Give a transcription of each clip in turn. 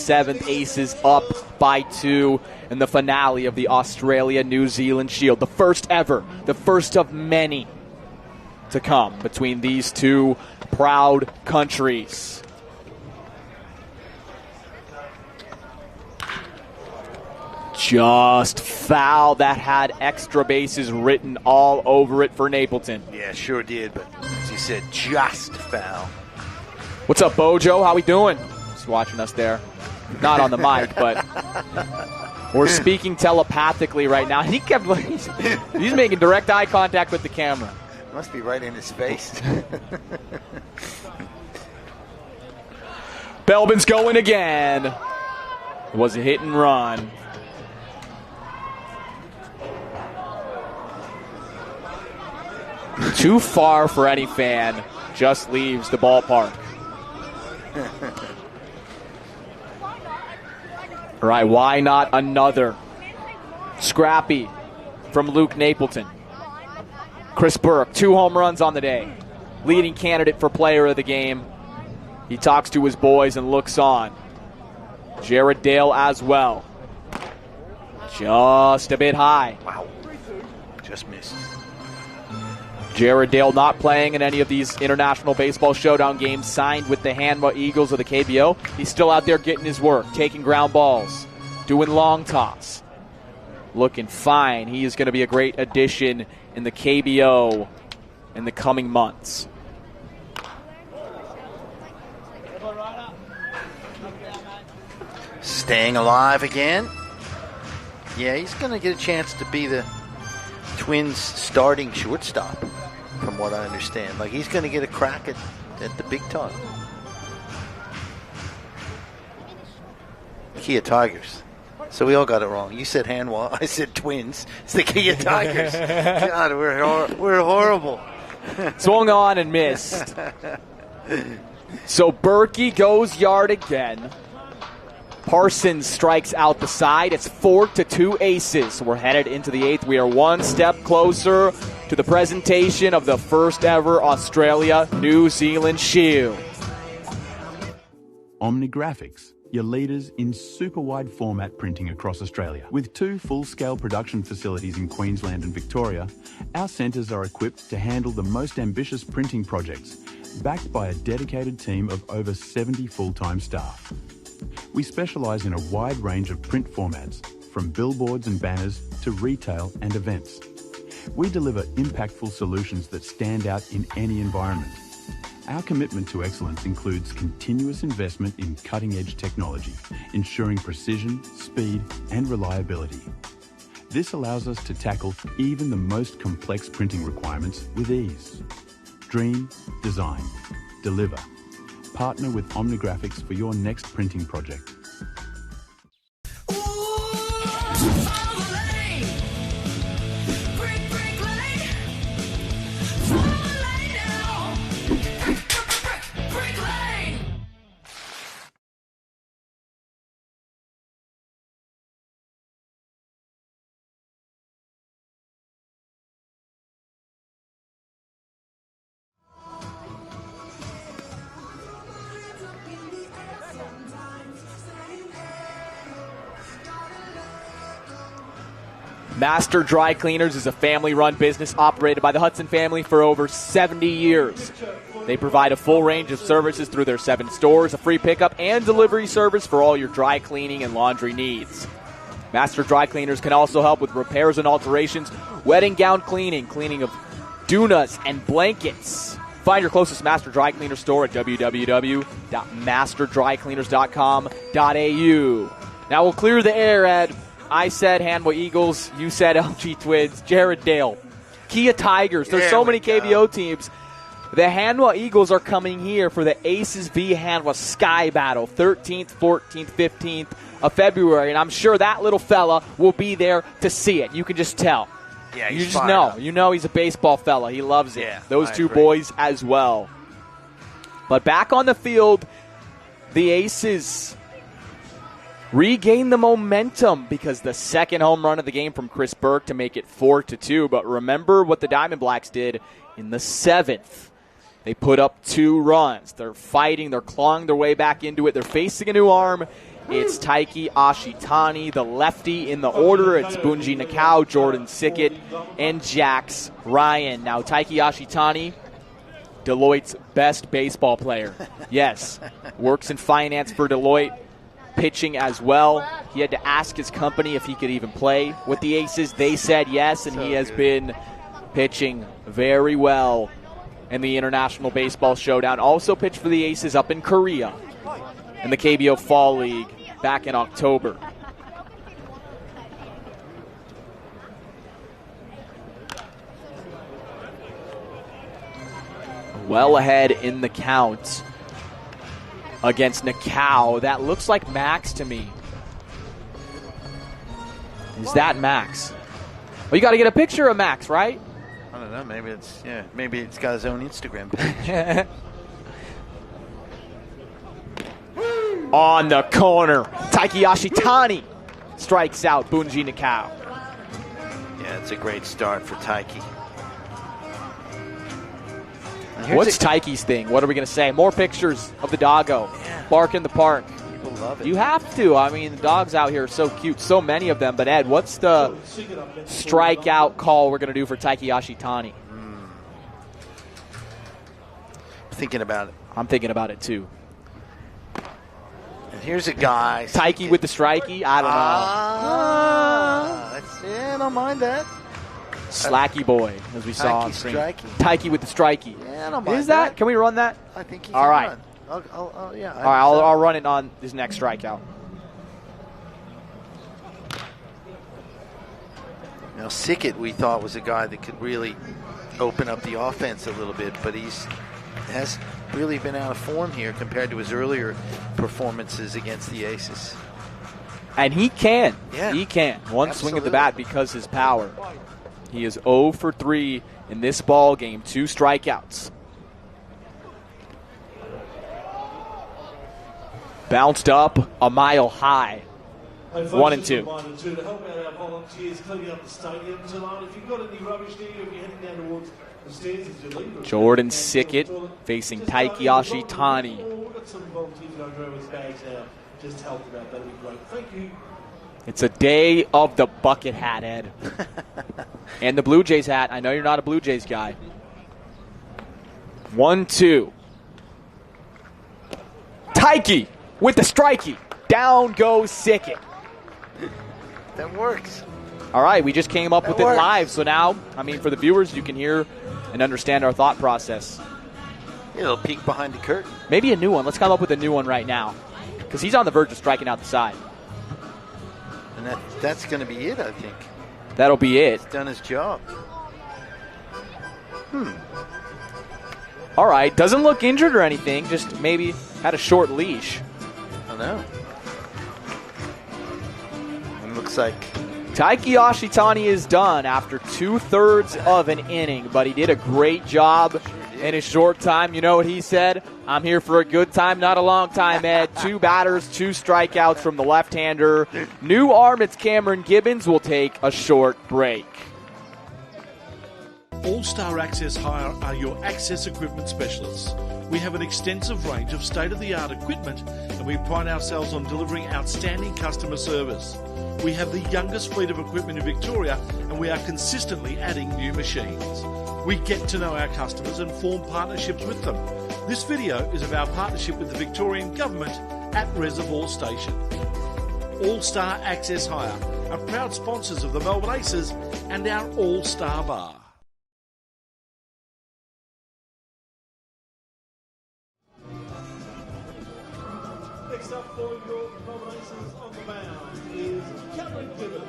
7th. Aces up by 2 in the finale of the Australia-New Zealand Shield. The first ever, the first of many to come between these two proud countries. Just foul. That had extra bases written all over it for Napleton. Yeah, sure did, but as you said, just foul. What's up, Bojo? How we doing? Just watching us there. Not on the mic, but we're speaking telepathically right now. He's making direct eye contact with the camera. Must be right in his face. Belbin's going again. It was a hit and run. Too far for any fan. Just leaves the ballpark. All right, why not another? Scrappy from Luke Napleton. Chris Burke, 2 home runs on the day. Leading candidate for player of the game. He talks to his boys and looks on. Jared Dale as well. Just a bit high. Wow. Just missed. Jared Dale not playing in any of these International Baseball Showdown games, signed with the Hanwha Eagles of the KBO. He's still out there getting his work, taking ground balls, doing long toss. Looking fine. He is going to be a great addition in the KBO in the coming months. Staying alive again. Yeah, he's going to get a chance to be the Twins' starting shortstop, from what I understand. Like, he's going to get a crack at the big time. Kia Tigers. So we all got it wrong. You said Hanwha. I said Twins. It's the Kia Tigers. God, we're horrible. Swung on and missed. So Berkey goes yard again. Parsons strikes out the side. It's 4-2 Aces. We're headed into the 8th. We are one step closer to the presentation of the first ever Australia-New Zealand Shield. OmniGraphics, your leaders in super wide format printing across Australia. With 2 full-scale production facilities in Queensland and Victoria, our centres are equipped to handle the most ambitious printing projects, backed by a dedicated team of over 70 full-time staff. We specialise in a wide range of print formats, from billboards and banners to retail and events. We deliver impactful solutions that stand out in any environment. Our commitment to excellence includes continuous investment in cutting-edge technology, ensuring precision, speed and reliability. This allows us to tackle even the most complex printing requirements with ease. Dream, design, deliver. Partner with OmniGraphics for your next printing project. Master Dry Cleaners is a family-run business operated by the Hudson family for over 70 years. They provide a full range of services through their 7 stores, a free pickup and delivery service for all your dry cleaning and laundry needs. Master Dry Cleaners can also help with repairs and alterations, wedding gown cleaning, cleaning of dunas and blankets. Find your closest Master Dry Cleaner store at www.masterdrycleaners.com.au. Now we'll clear the air, Ed. I said Hanwha Eagles, you said LG Twins, Jared Dale. Kia Tigers, there's so many KBO teams. The Hanwha Eagles are coming here for the Aces v. Hanwha Sky Battle, 13th, 14th, 15th of February, and I'm sure that little fella will be there to see it. You can just tell. Yeah, you just know. Up. You know he's a baseball fella. He loves it. Yeah, those two boys as well. But back on the field, the Aces regain the momentum because the second home run of the game from Chris Burke to make it 4-2. But remember what the Diamondblacks did in the 7th. They put up 2 runs. They're fighting. They're clawing their way back into it. They're facing a new arm It's Taiki Ashitani, the lefty in the order. It's Bunji Nakao, Jordan Sickett, and Jax Ryan. Now, Taiki Ashitani, Deloitte's best baseball player. Yes, works in finance for Deloitte, pitching as well. He had to ask his company if he could even play with the Aces. They said yes, and he has been pitching very well in the International Baseball Showdown. Also pitched for the Aces up in Korea in the KBO Fall League back in October. Well ahead in the count against Nakao. That looks like Max to me. Is that Max? Well, you got to get a picture of Max, right? I don't know. Maybe it's got his own Instagram page. On the corner, Taiki Ashitani strikes out Bunji Nakao. Yeah, it's a great start for Taiki. What's Taiki's thing? What are we going to say? More pictures of the doggo. Yeah. Bark in the park. People love it. You have to. I mean, the dogs out here are so cute. So many of them. But, Ed, what's the strikeout call we're going to do for Taiki Ashitani? Thinking about it. I'm thinking about it, too. And here's a guy. Taiki with the strikey? I don't know. I don't mind that. Slacky boy, as we saw on screen. Taiki with the strikey. Yeah, I don't mind Is that? Can we run that? I think he All can right. run. All right, I'll run it on his next strikeout. Now, Sickett, we thought, was a guy that could really open up the offense a little bit, but has really been out of form here compared to his earlier performances against the Aces. And he can. Yeah. He can. One Absolutely. swing of the bat because his power. He is 0 for 3 in this ball game. 2 strikeouts. Bounced up a mile high. 1 and 2. To help out our volunteers cleaning up the stadium tonight. If you've got any rubbish there, if you're heading down towards the stairs as you leave. Jordan Sickett facing Taiki Ashitani. We've got some volunteers going around with bags now. Just to help them out. That'd be great. Thank you. It's a day of the bucket hat, Ed. And the Blue Jays hat. I know you're not a Blue Jays guy. 1-2. Taiki with the strikey. Down goes Sickett. That works. All right, we just came up with it works. live. So now, I mean, for the viewers, you can hear and understand our thought process. Yeah, a little peek behind the curtain. Maybe a new one. Let's come up with a new one right now. Because he's on the verge of striking out the side. And that's going to be it, I think. That'll be it. He's done his job. All right, doesn't look injured or anything. Just maybe had a short leash. I know. It looks like Taiki Ashitani is done after 2/3 of an inning, but he did a great job in his short time. You know what he said? I'm here for a good time, not a long time, Ed. 2 batters, 2 strikeouts from the left-hander. New arm, it's Cameron Gibbons. Will take a short break. All-Star Access Hire are your access equipment specialists. We have an extensive range of state-of-the-art equipment, and we pride ourselves on delivering outstanding customer service. We have the youngest fleet of equipment in Victoria, and we are consistently adding new machines. We get to know our customers and form partnerships with them. This video is of our partnership with the Victorian Government at Reservoir Station. All-Star Access Hire are proud sponsors of the Melbourne Aces and our All-Star Bar. Next up for your nominations on the mound is Cameron Gibbons.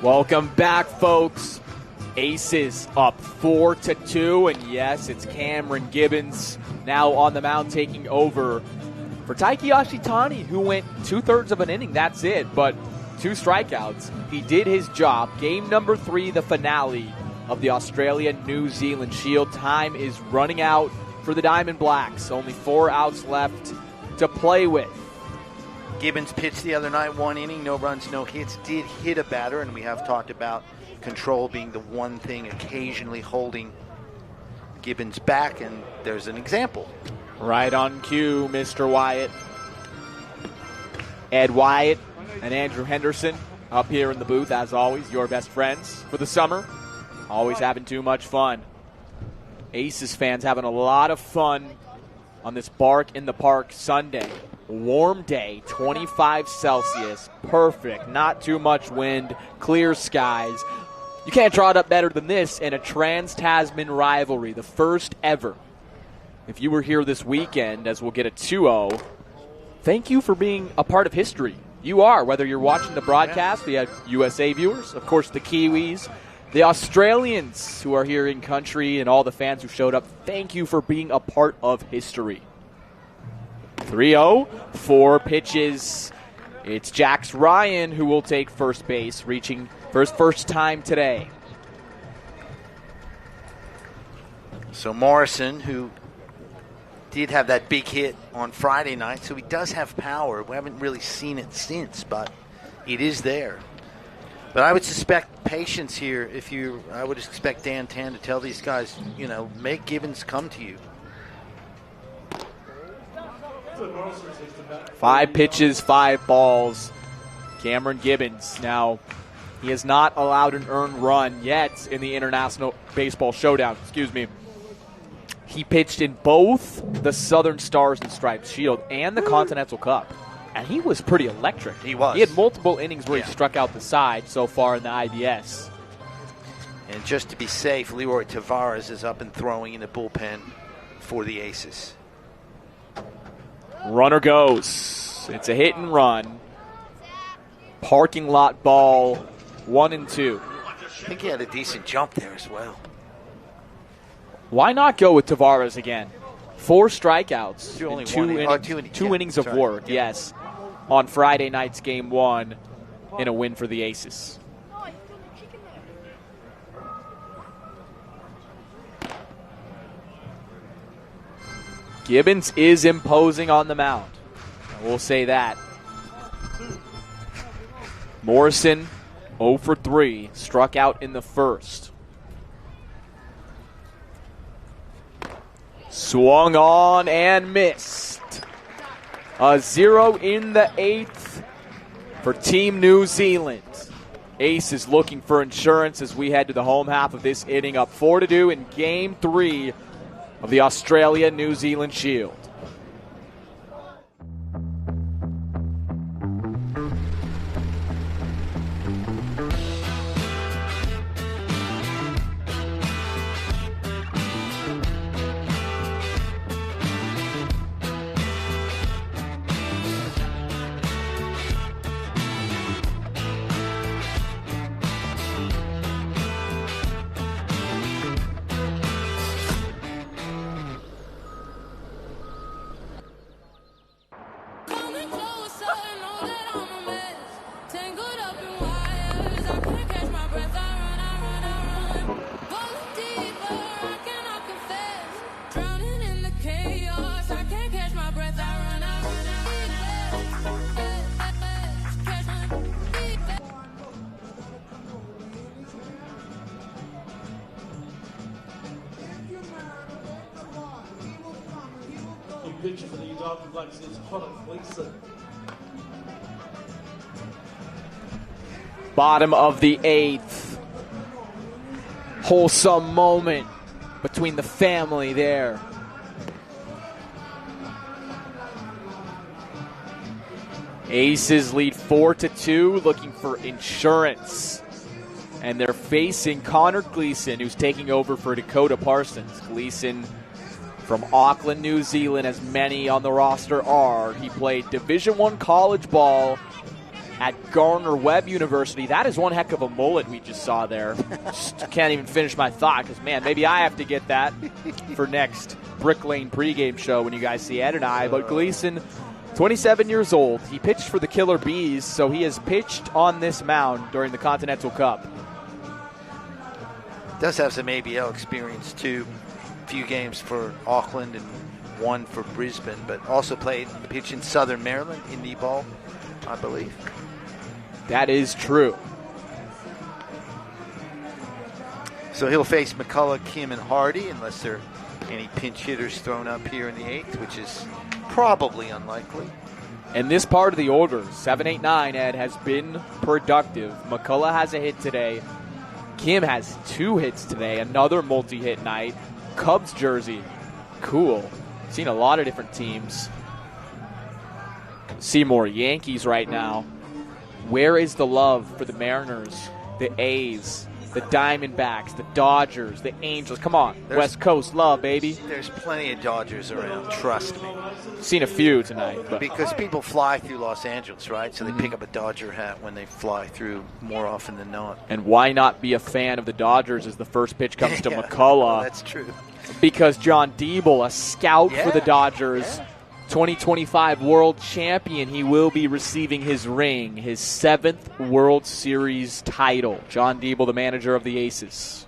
Welcome back, folks. Aces up 4-2, and yes, it's Cameron Gibbons now on the mound taking over for Taiki Ashitani, who went 2/3 of an inning. That's it, but 2 strikeouts. He did his job. Game number 3, the finale of the Australia-New Zealand Shield. Time is running out for the Diamond Blacks. Only 4 outs left to play with. Gibbons pitched the other night, 1 inning, no runs, no hits. Did hit a batter, and we have talked about control being the one thing occasionally holding Gibbons back, and there's an example. Right on cue, Mr. Wyatt. Ed Wyatt and Andrew Henderson up here in the booth, as always, your best friends for the summer. Always having too much fun. Aces fans having a lot of fun on this Bark in the Park Sunday. Warm day, 25 Celsius, perfect, not too much wind, clear skies. You can't draw it up better than this in a Trans-Tasman rivalry, the first ever. If you were here this weekend, as we'll get a 2-0, thank you for being a part of history. You are, whether you're watching the broadcast, we have USA viewers, of course the Kiwis, the Australians who are here in country, and all the fans who showed up. Thank you for being a part of history. 3-0, 4 pitches. It's Jax Ryan who will take first base, reaching for his first time today. So Morrison, who did have that big hit on Friday night, so he does have power. We haven't really seen it since, but it is there. But I would suspect patience here. I would expect Dan Tan to tell these guys, make Gibbons come to you. 5 pitches, 5 balls. Cameron Gibbons. Now, he has not allowed an earned run yet in the International Baseball Showdown. He pitched in both the Southern Stars and Stripes Shield and the Continental Cup, and he was pretty electric. He was. He had multiple innings where he struck out the side so far in the IBS. And just to be safe, Leroy Tavares is up and throwing in the bullpen for the Aces. Runner goes. It's a hit and run. Parking lot ball, 1-2. I think he had a decent jump there as well. Why not go with Tavares again? 4 strikeouts, Only two innings of work, yes, on Friday night's Game 1 in a win for the Aces. Gibbons is imposing on the mound. We'll say that. Morrison, 0 for 3, struck out in the first. Swung on and missed. A 0 in the 8th for Team New Zealand. Ace is looking for insurance as we head to the home half of this inning, up 4-2 in Game 3 of the Australia-New Zealand Shield. Pitcher for the Diamond Blacks is Connor Gleason. Bottom of the 8th. Wholesome moment between the family there. Aces lead 4-2, looking for insurance. And they're facing Connor Gleason, who's taking over for Dakota Parsons. Gleason from Auckland, New Zealand, as many on the roster are. He played Division I college ball at Gardner-Webb University. That is one heck of a mullet we just saw there. Just can't even finish my thought because, man, maybe I have to get that for next Brick Lane pregame show when you guys see Ed and I. But Gleason, 27 years old. He pitched for the Killer Bees, so he has pitched on this mound during the Continental Cup. Does have some ABL experience, too. few games for Auckland and one for Brisbane, but also played pitch in Southern Maryland, indie ball, I believe. That is true. So he'll face McCullough, Kim, and Hardy, unless there are any pinch hitters thrown up here in the 8th, which is probably unlikely. And this part of the order, 7, 8, 9, Ed, has been productive. McCullough has a hit today. Kim has 2 hits today, another multi-hit night. Cubs jersey, cool. Seen a lot of different teams. See more Yankees right now. Where is the love for the Mariners, the A's, the Diamondbacks, the Dodgers, the Angels? Come on, West Coast love, baby. There's plenty of Dodgers around, trust me. Seen a few tonight. But. Because people fly through Los Angeles, right? So they pick up a Dodger hat when they fly through more often than not. And why not be a fan of the Dodgers as the first pitch comes to McCullough? That's true. Because John Diebel, a scout for the Dodgers, 2025 World Champion, he will be receiving his ring, his 7th World Series title. John Diebel, the manager of the Aces.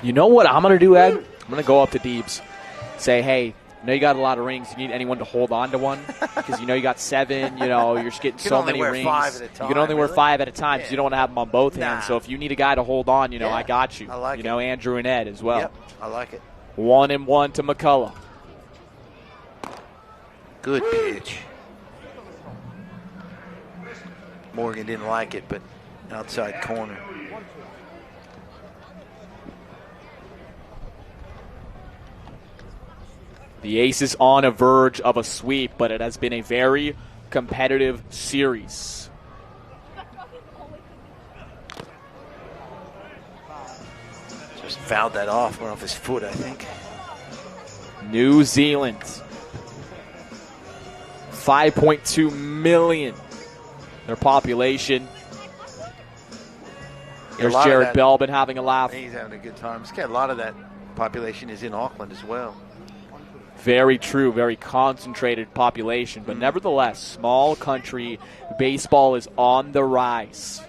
You know what I'm going to do, Ed? I'm going to go up to Deebs, say, hey, I know you got a lot of rings. You need anyone to hold on to one? Because you know you got 7. You know, you're just getting so many rings. 5 at a time, you can only wear 5 at a time because you don't want to have them on both hands. So if you need a guy to hold on, you know, I got you. I like you know, Andrew and Ed as well. Yep, I like it. 1-1 to McCullough. Good pitch. Morgan didn't like it, but outside corner. The Aces on a verge of a sweep, but it has been a very competitive series. Just fouled that off, went off his foot, I think. New Zealand. 5.2 million. Their population. There's Jared Belbin having a laugh. He's having a good time. A lot of that population is in Auckland as well. Very true, very concentrated population, but nevertheless, small country, baseball is on the rise.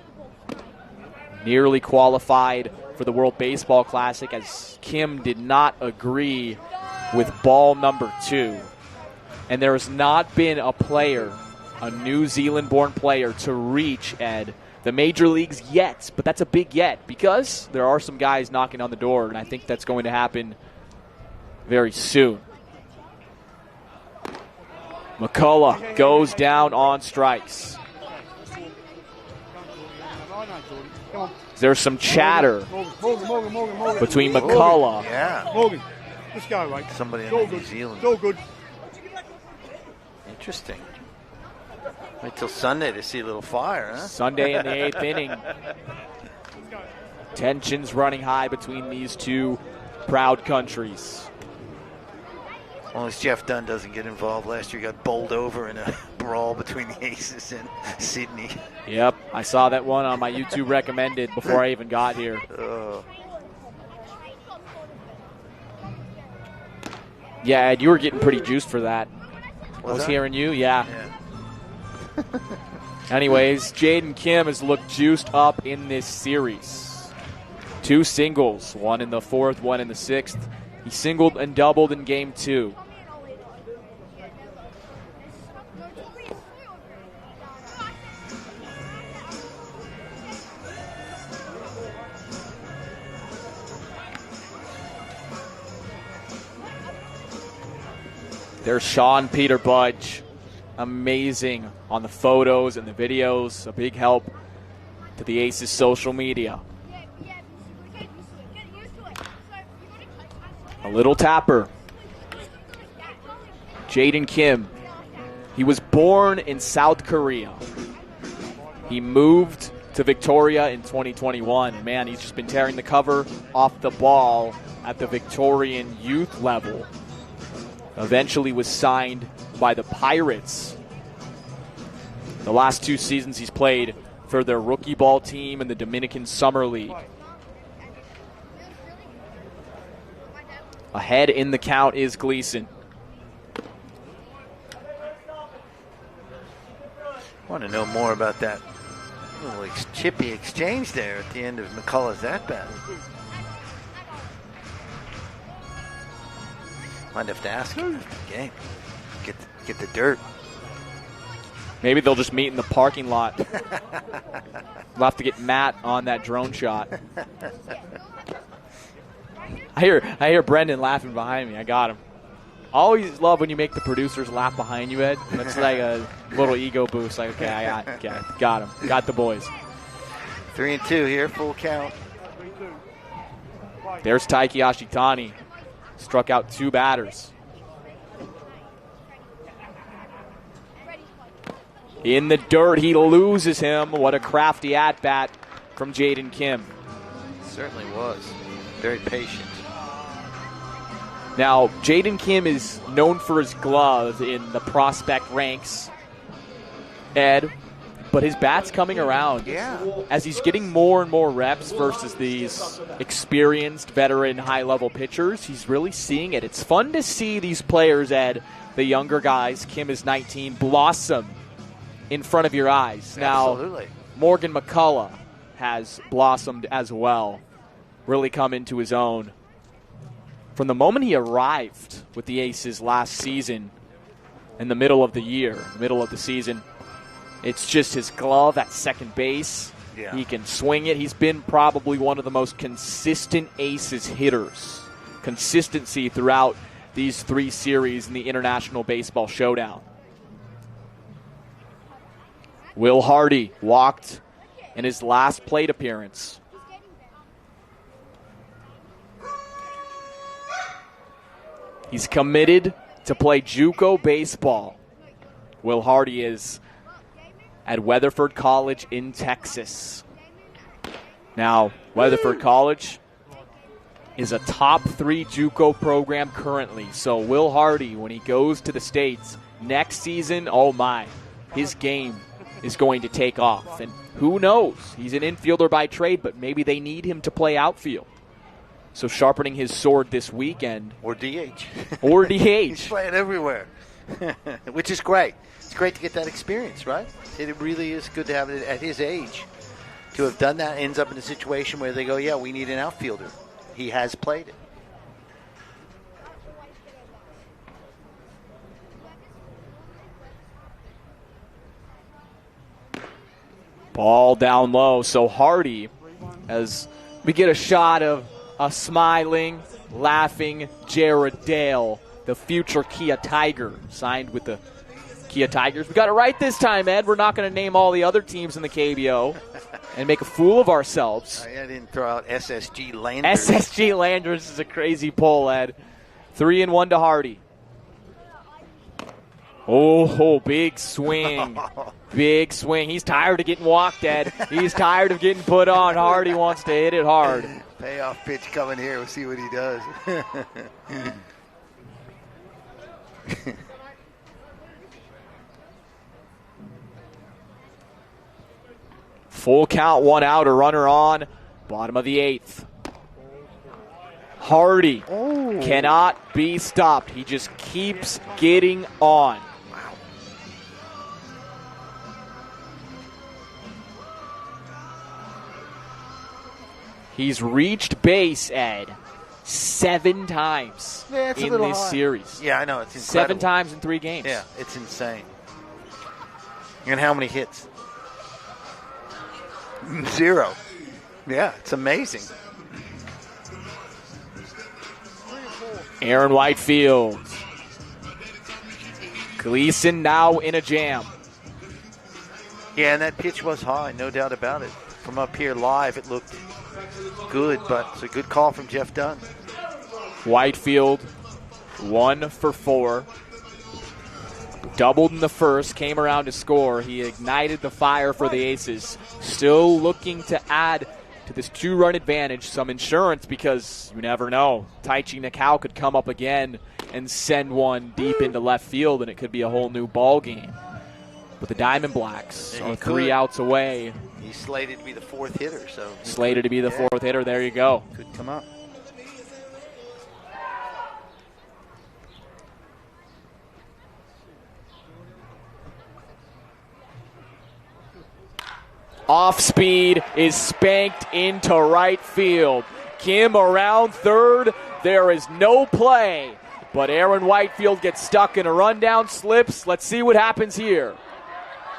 Nearly qualified for the World Baseball Classic as Kim did not agree with ball number 2. And there has not been a player, a New Zealand-born player, to reach, Ed, the major leagues yet, but that's a big yet because there are some guys knocking on the door, and I think that's going to happen very soon. McCullough goes down on strikes. There's some chatter between McCullough. Yeah. Morgan, let's go, mate. Somebody in New Zealand. It's all good. Interesting. Wait till Sunday to see a little fire, huh? Sunday in the 8th inning. Tensions running high between these two proud countries. As long as Jeff Dunn doesn't get involved. Last year he got bowled over in a brawl between the Aces and Sydney. Yep, I saw that one on my YouTube recommended before I even got here. Yeah, Ed, you were getting pretty juiced for that. I was hearing you, yeah. Anyways, Jaden Kim has looked juiced up in this series. 2 singles, one in the 4th, one in the 6th. He singled and doubled in game 2. There's Sean Peter Budge. Amazing on the photos and the videos. A big help to the Aces social media. A little tapper. Jaden Kim. He was born in South Korea. He moved to Victoria in 2021. Man, he's just been tearing the cover off the ball at the Victorian youth level. Eventually was signed by the Pirates. The last 2 seasons he's played for their rookie ball team in the Dominican Summer League. Ahead in the count is Gleason. I want to know more about that little chippy exchange there at the end of McCullough's at-bat. Might have to ask him after the game. Get the dirt. Maybe they'll just meet in the parking lot. We'll have to get Matt on that drone shot. I hear Brendan laughing behind me. I got him. Always love when you make the producers laugh behind you, Ed. That's like a little ego boost. Like, okay, I got him. Got the boys. 3-2 here, full count. There's Taiki Ashitani. Struck out 2 batters. In the dirt, he loses him. What a crafty at-bat from Jaden Kim. Certainly was. Very patient. Now, Jaden Kim is known for his glove in the prospect ranks, Ed, but his bat's coming around. Yeah. As he's getting more and more reps versus these experienced, veteran, high-level pitchers, he's really seeing it. It's fun to see these players, Ed, the younger guys, Kim is 19, blossom in front of your eyes. Now, absolutely. Morgan McCullough has blossomed as well, really come into his own. From the moment he arrived with the Aces last season, in the middle of the year, middle of the season, it's just his glove at second base. Yeah. He can swing it. He's been probably one of the most consistent Aces hitters. Consistency throughout these 3 series in the International Baseball Showdown. Will Hardy walked in his last plate appearance. He's committed to play JUCO baseball. Will Hardy is at Weatherford College in Texas. Now, Weatherford College is a top 3 JUCO program currently. So Will Hardy, when he goes to the States next season, oh my, his game is going to take off. And who knows? He's an infielder by trade, but maybe they need him to play outfield. So sharpening his sword this weekend. Or DH. Or DH. He's playing everywhere, which is great. It's great to get that experience, right? It really is good to have it at his age. To have done that, ends up in a situation where they go, yeah, we need an outfielder. He has played it. Ball down low. So Hardy, as we get a shot of a smiling, laughing Jared Dale, the future Kia Tiger, signed with the Kia Tigers. We got it right this time, Ed. We're not going to name all the other teams in the KBO and make a fool of ourselves. I didn't throw out SSG Landers. SSG Landers is a crazy pull, Ed. 3-1 to Hardy. Oh, big swing. Big swing. He's tired of getting walked, Ed. He's tired of getting put on. Hardy wants to hit it hard. Payoff pitch coming here. We'll see what he does. Full count, 1 out, a runner on. Bottom of the 8th. Hardy cannot be stopped. He just keeps getting on. He's reached base, Ed, 7 times in this series. Yeah, I know. It's incredible. 7 times in 3 games. Yeah, it's insane. And how many hits? 0. Yeah, it's amazing. Aaron Whitefield. Gleason now in a jam. Yeah, and that pitch was high, no doubt about it. From up here live, it looked good, but it's a good call from Jeff Dunn. Whitefield, 1 for 4. Doubled in the first, came around to score. He ignited the fire for the Aces. Still looking to add to this 2-run advantage some insurance because you never know. Taichi Nakao could come up again and send one deep into left field, and it could be a whole new ball game. But the Diamondbacks are 3 outs away. He's slated to be the 4th hitter. Slated to be the 4th hitter. There you go. Could come up. Off speed is spanked into right field. Kim around third. There is no play, but Aaron Whitefield gets stuck in a rundown, slips. Let's see what happens here.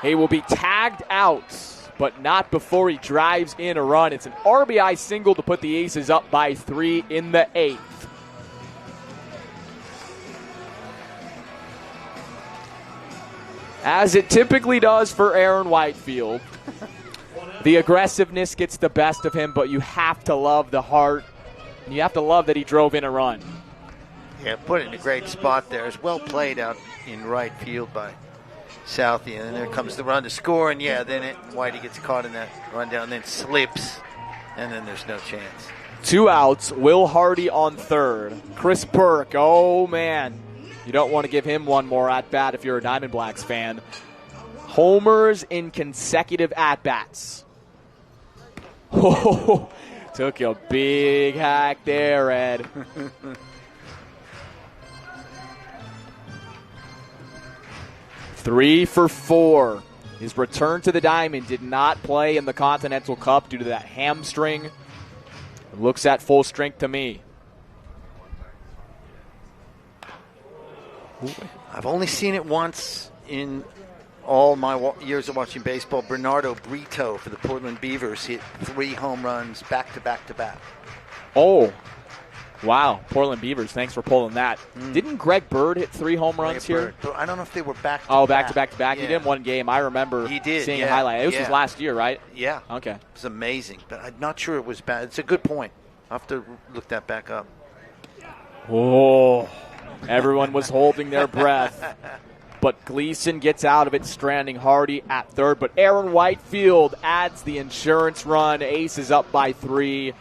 He will be tagged out, but not before he drives in a run. It's an RBI single to put the Aces up by 3 in the 8th. As it typically does for Aaron Whitefield, the aggressiveness gets the best of him, but you have to love the heart. And you have to love that he drove in a run. Yeah, put it in a great spot there. It's well played out in right field by Southey. And then there comes the run to score. And, yeah, then Whitey gets caught in that rundown and then slips. And then there's no chance. 2 outs. Will Hardy on third. Chris Burke. Oh, man. You don't want to give him one more at-bat if you're a Diamond Blacks fan. Homers in consecutive at-bats. Oh, took a big hack there, Ed. 3 for 4. His return to the diamond did not play in the Continental Cup due to that hamstring. Looks at full strength to me. I've only seen it once in all my years of watching baseball. Bernardo Brito for the Portland Beavers hit 3 home runs back to back to back. Oh, wow. Portland Beavers, thanks for pulling that. Didn't Greg Bird hit 3 home runs here? But I don't know if they were back to back. Oh, back to back to back. Yeah. He did one game. I remember seeing a highlight. This was last year, right? Yeah. Okay. It was amazing, but I'm not sure it was bad. It's a good point. I'll have to look that back up. Oh, everyone was holding their breath. But Gleason gets out of it, stranding Hardy at third. But Aaron Whitefield adds the insurance run. Aces up by 3.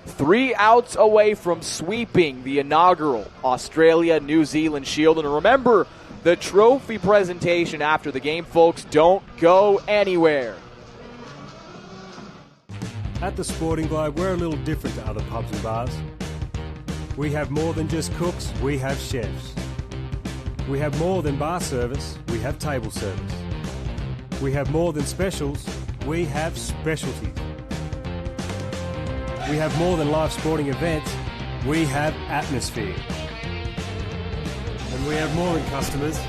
3 outs away from sweeping the inaugural Australia-New Zealand Shield. And remember, the trophy presentation after the game, folks. Don't go anywhere. At the Sporting Globe, we're a little different to other pubs and bars. We have more than just cooks, we have chefs. We have more than bar service, we have table service. We have more than specials, we have specialties. We have more than live sporting events, we have atmosphere. And we have more than customers,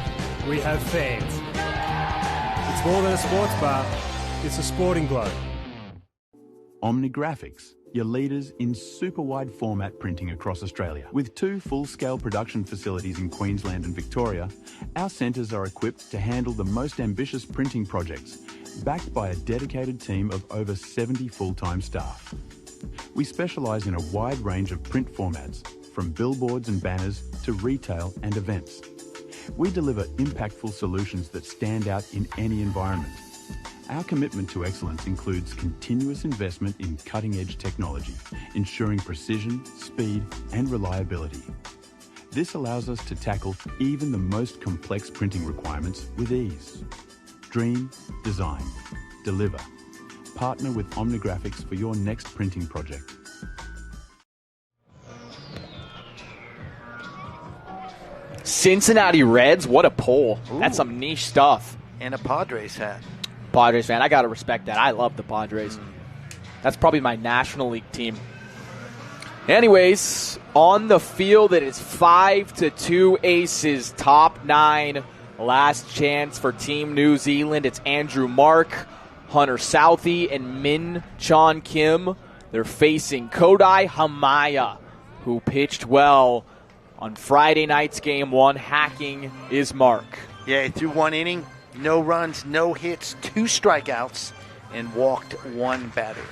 we have fans. It's more than a sports bar, it's a Sporting Globe. OmniGraphics, your leaders in super wide format printing across Australia. With 2 full-scale production facilities in Queensland and Victoria, our centres are equipped to handle the most ambitious printing projects, backed by a dedicated team of over 70 full-time staff. We specialise in a wide range of print formats, from billboards and banners to retail and events. We deliver impactful solutions that stand out in any environment. Our commitment to excellence includes continuous investment in cutting-edge technology, ensuring precision, speed, and reliability. This allows us to tackle even the most complex printing requirements with ease. Dream, design, deliver. Partner with OmniGraphics for your next printing project. Cincinnati Reds, what a pull. Ooh. That's some niche stuff. And a Padres hat. Padres fan. I got to respect that. I love the Padres. That's probably my National League team. Anyways, on the field, it is 5-2 Aces, top 9. Last chance for Team New Zealand. It's Andrew Mark, Hunter Southey, and Min Chon Kim. They're facing Kodai Hamaya, who pitched well on Friday night's Game 1. Hacking is Mark. Yeah, he threw 1 inning. No runs, no hits, 2 strikeouts, and walked 1 batter.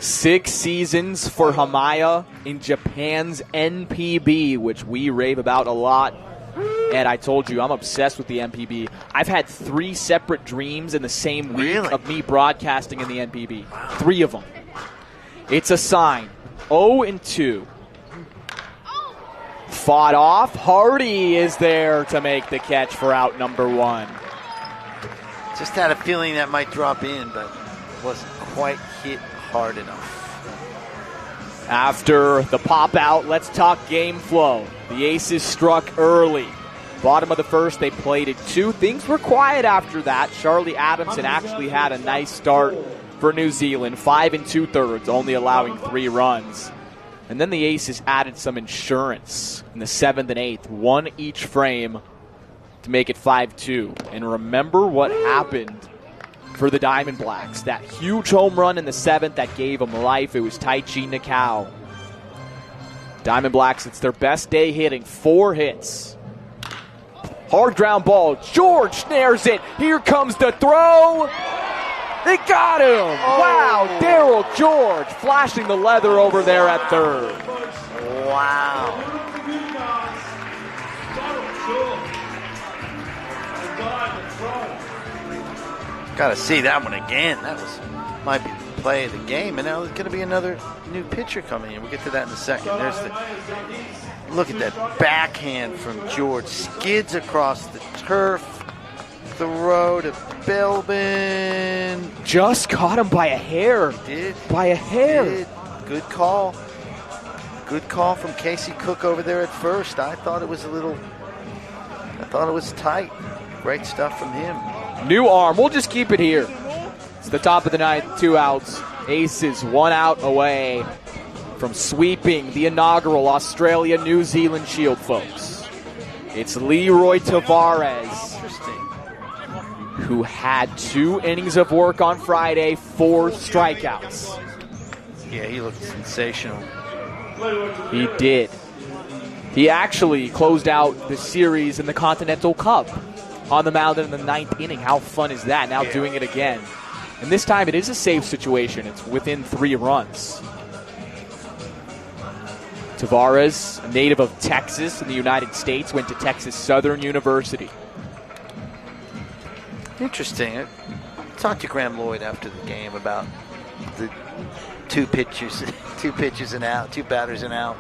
6 seasons for Hamaya in Japan's NPB, which we rave about a lot. And I told you, I'm obsessed with the NPB. I've had 3 separate dreams in the same week of me broadcasting in the NPB. Wow. 3 of them. It's a sign. 0-2. Fought off. Hardy is there to make the catch for out number 1. Just had a feeling that might drop in, but wasn't quite hit hard enough. After the pop out, let's talk game flow. The Aces struck early. Bottom of the first, they played at 2. Things were quiet after that. Charlie Adamson actually had a nice start for New Zealand, 5 2/3, only allowing 3 runs. And then the Aces added some insurance in the 7th and 8th, 1 each frame to make it 5-2. And remember what happened for the Diamond Blacks. That huge home run in the 7th that gave them life. It was Taichi Nakao. Diamond Blacks, it's their best day hitting, 4 hits. Hard ground ball. George snares it. Here comes the throw. They got him! Oh. Wow, Daryl George flashing the leather over there at third. Wow. Got to see that one again. That might be the play of the game. And now there's going to be another new pitcher coming in. We'll get to that in a second. Look at that backhand from George. Skids across the turf. Throw to Melbourne. Just caught him by a hair. He did. By a hair. He did. Good call. Good call from Casey Cook over there at first. I thought it was tight. Great stuff from him. New arm. We'll just keep it here. It's the top of the 9th, 2 outs. Aces 1 out away from sweeping the inaugural Australia-New Zealand Shield, folks. It's Leroy Tavares, who had 2 innings of work on Friday, 4 strikeouts. Yeah, he looked sensational. He did. He actually closed out the series in the Continental Cup on the mound in the 9th inning. How fun is that? Now doing it again. And this time it is a safe situation. It's within 3 runs. Tavares, a native of Texas in the United States, went to Texas Southern University. Interesting. I talked to Graham Lloyd after the game about the 2 pitches and out, 2 batters and out.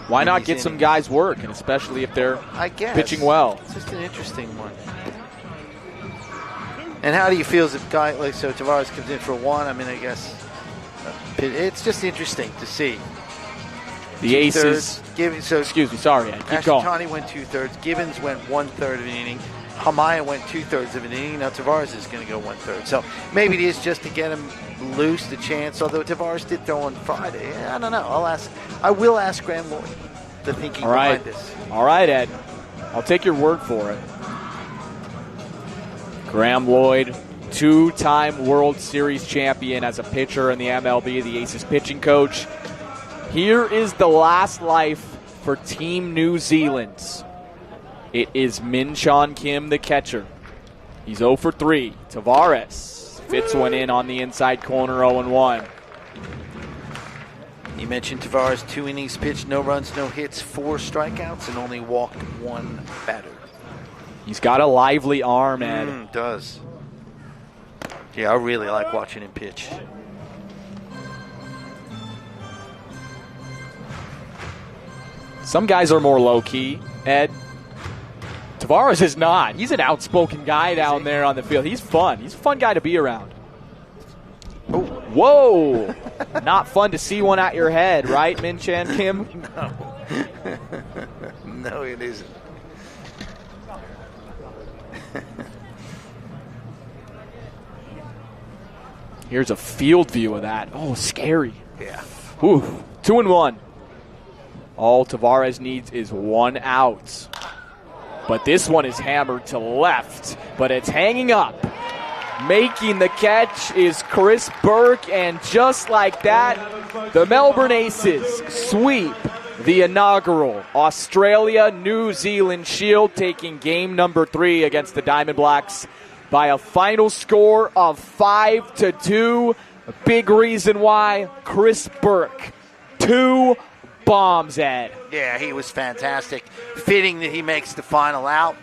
Why not get some guys work, and especially if they're pitching well? It's just an interesting one. And how do you feel as a guy like Tavares comes in for 1? I mean, I guess it's just interesting to see. The Aces. Excuse me, sorry, Ed. Keep going. Ashtani went 2/3. Gibbons went 1/3 of an inning. Hamaya went 2/3 of an inning. Now Tavares is going to go 1/3. So maybe it is just to get him loose, the chance. Although Tavares did throw on Friday. I don't know. I will ask Graham Lloyd the thinking behind this. All right, Ed. I'll take your word for it. Graham Lloyd, 2-time World Series champion as a pitcher in the MLB, the Aces pitching coach. Here is the last life for Team New Zealand. It is Min Chon Kim, the catcher. He's 0 for 3. Tavares fits one in on the inside corner, 0-1. You mentioned Tavares, 2 innings pitched, no runs, no hits, 4 strikeouts, and only walked 1 batter. He's got a lively arm, Ed. Does. Yeah, I really like watching him pitch. Some guys are more low-key, Ed. Tavares is not. He's an outspoken guy down there on the field. He's fun. He's a fun guy to be around. Oh. Whoa! Not fun to see one at your head, right, Min Chan Kim? No. No, it isn't. Here's a field view of that. Oh, scary. Yeah. Whew. 2-1. All Tavares needs is 1 out. But this one is hammered to left, but it's hanging up. Making the catch is Chris Burke, and just like that, the Melbourne Aces sweep the inaugural Australia-New Zealand Shield, taking game number 3 against the Diamond Blacks by a final score of 5-2. A big reason why, Chris Burke, 2 bombs, Ed. Yeah, he was fantastic. Fitting that he makes the final out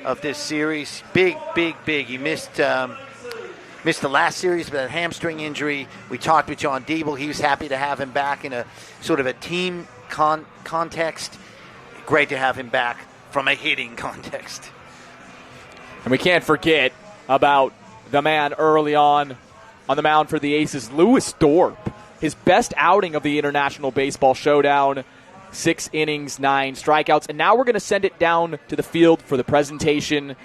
of this series. Big. He missed the last series with a hamstring injury. We talked with John Diebel. He was happy to have him back in a sort of a team context. Great to have him back from a hitting context. And we can't forget about the man early on the mound for the Aces, Louis Dorp. His best outing of the International Baseball Showdown, 6 innings, 9 strikeouts. And now we're going to send it down to the field for the presentation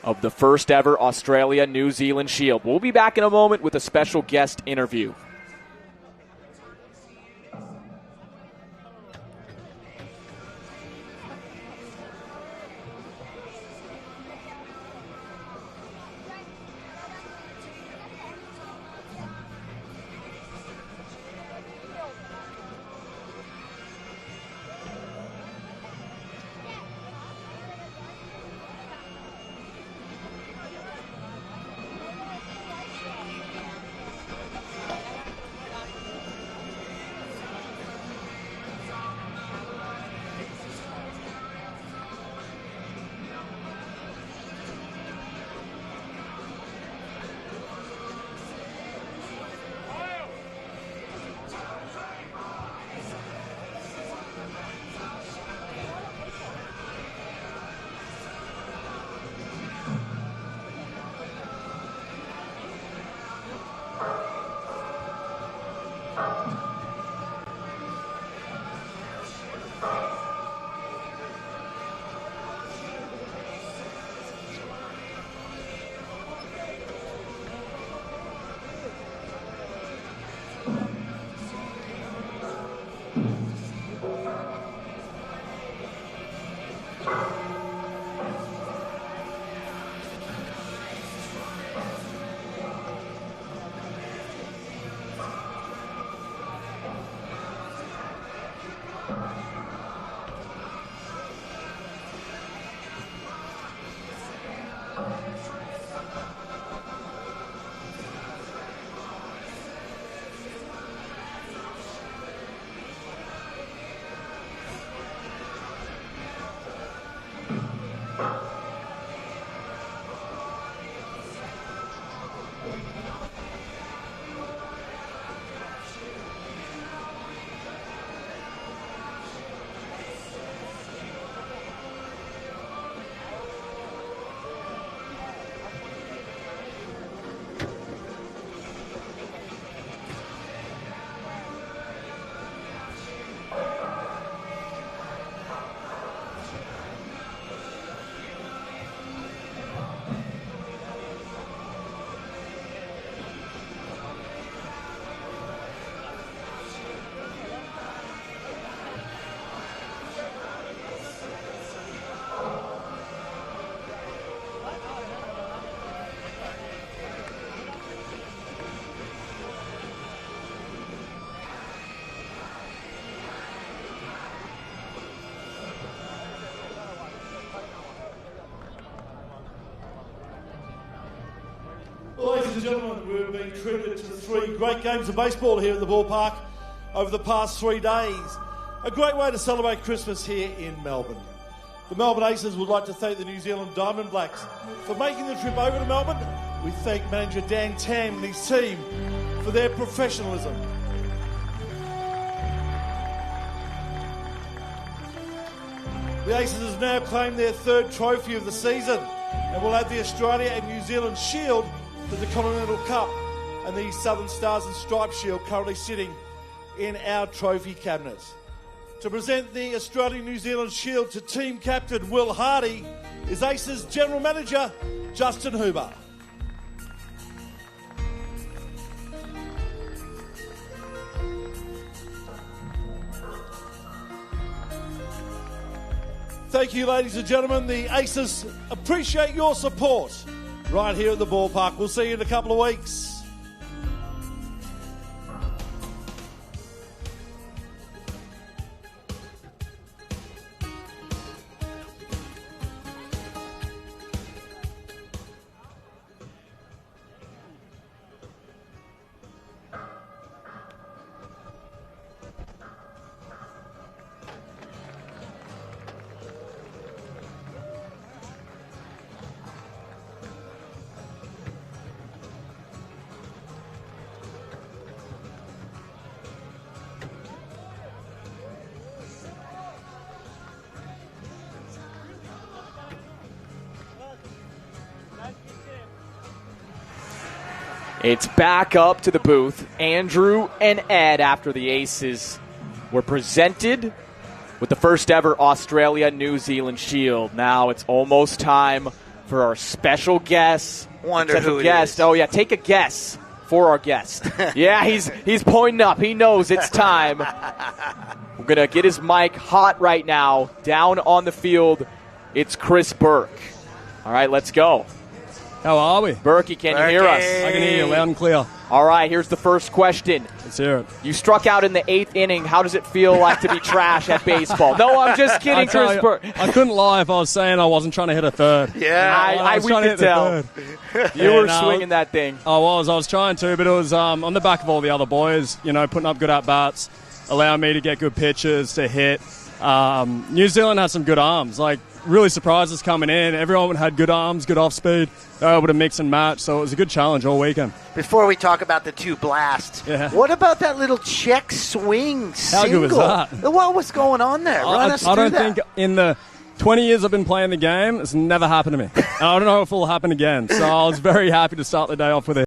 of the first ever Australia-New Zealand Shield. We'll be back in a moment with a special guest interview. Ladies and gentlemen, we've been treated to 3 great games of baseball here at the ballpark over the past 3 days. A great way to celebrate Christmas here in Melbourne. The Melbourne Aces would like to thank the New Zealand Diamond Blacks for making the trip over to Melbourne. We thank manager Dan Tam and his team for their professionalism. The Aces has now claimed their 3rd trophy of the season and will add the Australia and New Zealand Shield to the Continental Cup and the Southern Stars and Stripes Shield currently sitting in our trophy cabinet. To present the Australia-New Zealand Shield to team captain Will Hardy is Aces General Manager Justin Huber. Thank you, ladies and gentlemen. The Aces appreciate your support right here at the ballpark. We'll see you in a couple of weeks. It's back up to the booth. Andrew and Ed, after the Aces were presented with the first ever Australia-New Zealand Shield. Now it's almost time for our special guest. Wonder special who it guest. is. Oh, yeah, take a guess for our guest. Yeah, he's pointing up. He knows it's time. We're going to get his mic hot right now. Down on the field, it's Chris Burke. All right, let's go. How are we? Berkey, can you hear us? I can hear you loud and clear. All right, here's the first question. Let's hear it. You struck out in the 8th inning. How does it feel like to be trash at baseball? No, I'm just kidding, Chris Burke. I couldn't lie if I was saying I wasn't trying to hit a third. Yeah, we could tell. You were swinging that thing. I was trying to, but it was on the back of all the other boys, putting up good at-bats, allowing me to get good pitches, to hit. New Zealand had some good arms. Really surprised us coming in. Everyone had good arms, good off-speed. They were able to mix and match, so it was a good challenge all weekend. Before we talk about the 2 blasts, what about that little check swing single? How good was that? What was going on there? Run us through I don't that. think in the 20 years I've been playing the game, it's never happened to me. I don't know if it will happen again, so I was very happy to start the day off with it.